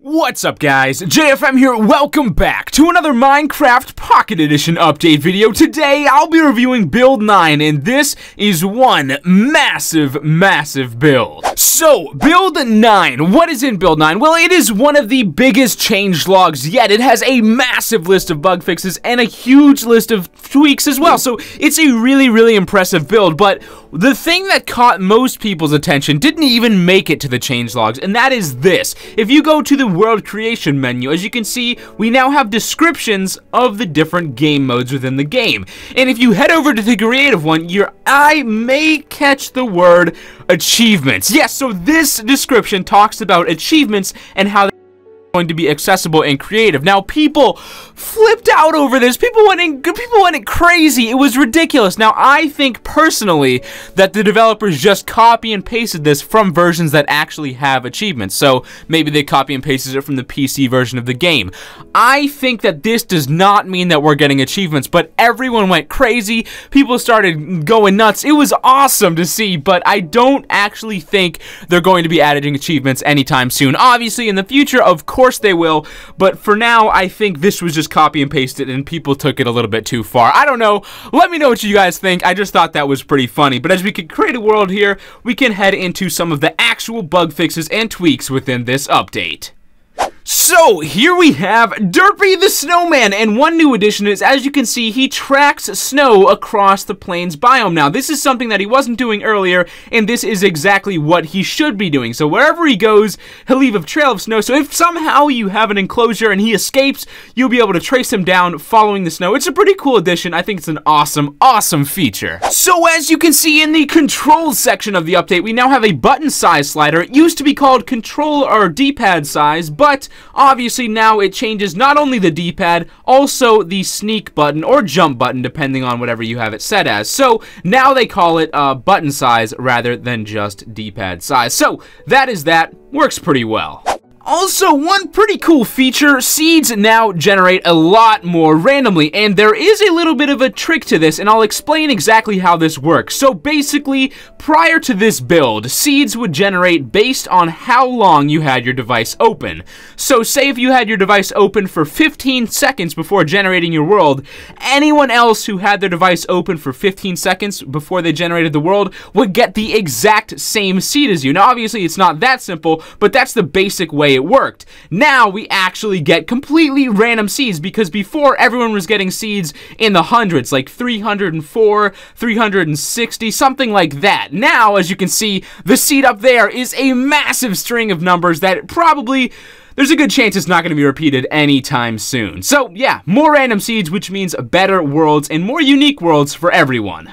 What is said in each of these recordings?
What's up guys, JFM here, welcome back to another Minecraft Pocket Edition update video. Today I'll be reviewing build 9 and this is one massive build. So, build 9, what is in build 9? Well, it is one of the biggest changelogs yet. It has a massive list of bug fixes and a huge list of tweaks as well. So, it's a really impressive build, but the thing that caught most people's attention didn't even make it to the changelogs, and that is this. If you go to the world creation menu, as you can see, we now have descriptions of the different game modes within the game. And if you head over to the creative one, your eye may catch the word achievements. Yes, so this description talks about achievements and how going to be accessible and creative. Now, people flipped out over this. People went crazy. It was ridiculous. Now, I think personally that the developers just copy and pasted this from versions that actually have achievements. So maybe they copy and pasted it from the PC version of the game. I think that this does not mean that we're getting achievements, but everyone went crazy. People started going nuts. It was awesome to see, but I don't actually think they're going to be adding achievements anytime soon. Obviously, in the future, of course they will, but for now, I think this was just copy and pasted and people took it a little bit too far. I don't know. Let me know what you guys think. I just thought that was pretty funny. But as we can create a world here, we can head into some of the actual bug fixes and tweaks within this update. So, here we have Derpy the Snowman, and one new addition is, as you can see, he tracks snow across the plains biome. Now, this is something that he wasn't doing earlier, and this is exactly what he should be doing. So, wherever he goes, he'll leave a trail of snow. So, if somehow you have an enclosure and he escapes, you'll be able to trace him down following the snow. It's a pretty cool addition. I think it's an awesome feature. So, as you can see in the controls section of the update, we now have a button size slider. It used to be called control or D-pad size, but obviously now it changes not only the D-pad, also the sneak button or jump button, depending on whatever you have it set as. So now they call it button size rather than just D-pad size. So that is that. Works pretty well. Also, one pretty cool feature, seeds now generate a lot more randomly, and there is a little bit of a trick to this, and I'll explain exactly how this works. So basically, prior to this build, seeds would generate based on how long you had your device open. So say if you had your device open for 15 seconds before generating your world, anyone else who had their device open for 15 seconds before they generated the world would get the exact same seed as you. Now obviously it's not that simple, but that's the basic way it worked. Now we actually get completely random seeds, because before everyone was getting seeds in the hundreds, like 304, 360, something like that. Now, as you can see, the seed up there is a massive string of numbers that probably there's a good chance it's not going to be repeated anytime soon. So yeah, more random seeds, which means better worlds and more unique worlds for everyone.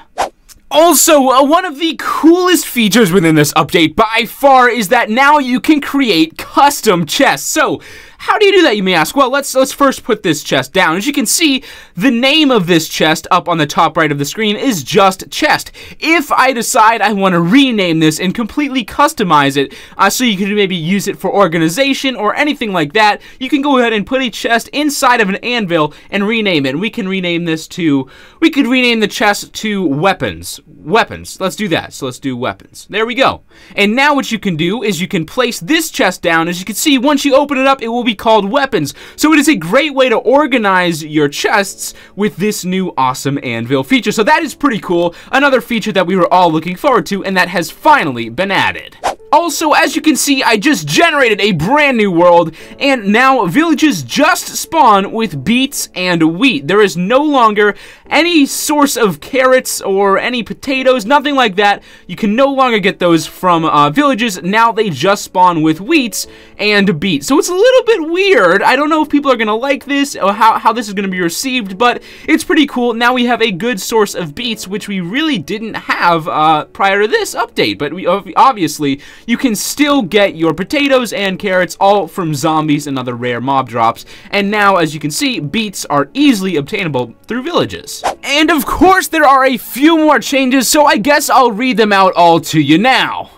Also, one of the coolest features within this update by far is that now you can create custom chests. So, how do you do that, you may ask? Well, let's first put this chest down. As you can see, the name of this chest up on the top right of the screen is just chest. If I decide I want to rename this and completely customize it, so you can maybe use it for organization or anything like that, you can go ahead and put a chest inside of an anvil and rename it. And we can rename this to, we could rename the chest to weapons. Weapons. Let's do that. So let's do weapons. There we go. And now what you can do is you can place this chest down. As you can see, once you open it up, it will be called weapons. So it is a great way to organize your chests with this new awesome anvil feature. So that is pretty cool. Another feature that we were all looking forward to and that has finally been added. Also, as you can see, I just generated a brand new world, and now villages just spawn with beets and wheat. There is no longer any source of carrots or any potatoes, nothing like that. You can no longer get those from villages. Now they just spawn with wheats and beets. So it's a little bit weird. I don't know if people are going to like this or how this is going to be received, but it's pretty cool. Now we have a good source of beets, which we really didn't have prior to this update, but we obviously you can still get your potatoes and carrots all from zombies and other rare mob drops. And now, as you can see, beets are easily obtainable through villages. And of course, there are a few more changes, so I guess I'll read them out all to you now.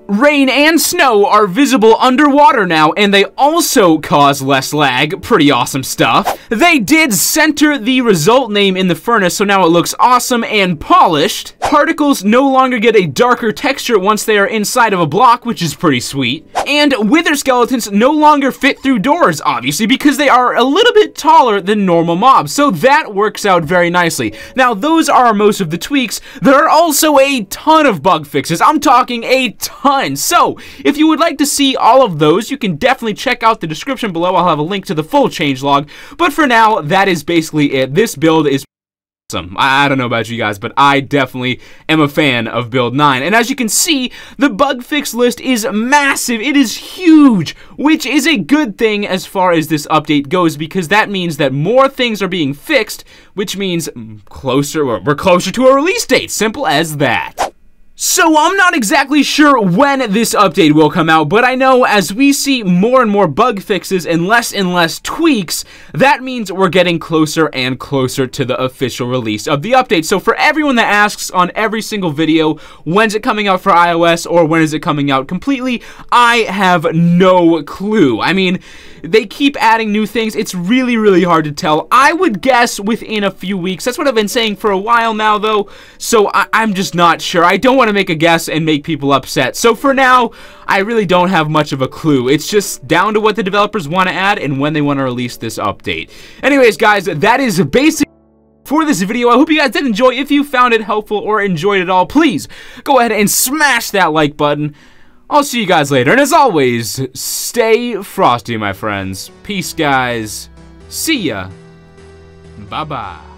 Rain and snow are visible underwater now, and they also cause less lag. Pretty awesome stuff. They did center the result name in the furnace, so now it looks awesome and polished. Particles no longer get a darker texture once they are inside of a block, which is pretty sweet. And wither skeletons no longer fit through doors, obviously, because they are a little bit taller than normal mobs, so that works out very nicely. Now, those are most of the tweaks. There are also a ton of bug fixes. I'm talking a ton. So, if you would like to see all of those, you can definitely check out the description below. I'll have a link to the full changelog. But for now, that is basically it. This build is awesome. I don't know about you guys, but I definitely am a fan of Build 9. And as you can see, the bug fix list is massive. It is huge, which is a good thing as far as this update goes, because that means that more things are being fixed, which means we're closer to a release date. Simple as that. So I'm not exactly sure when this update will come out, but I know as we see more and more bug fixes and less tweaks, that means we're getting closer and closer to the official release of the update. So for everyone that asks on every single video, when's it coming out for iOS or when is it coming out completely, I have no clue. I mean, they keep adding new things. It's really hard to tell. I would guess within a few weeks. That's what I've been saying for a while now, though, so I'm just not sure. I don't want to make a guess and make people upset. So for now, I really don't have much of a clue. It's just down to what the developers want to add and when they want to release this update. Anyways, guys, that is basically for this video. I hope you guys did enjoy. If you found it helpful or enjoyed it all, please go ahead and smash that like button. I'll see you guys later, and as always, stay frosty, my friends. Peace, guys. See ya. Bye-bye.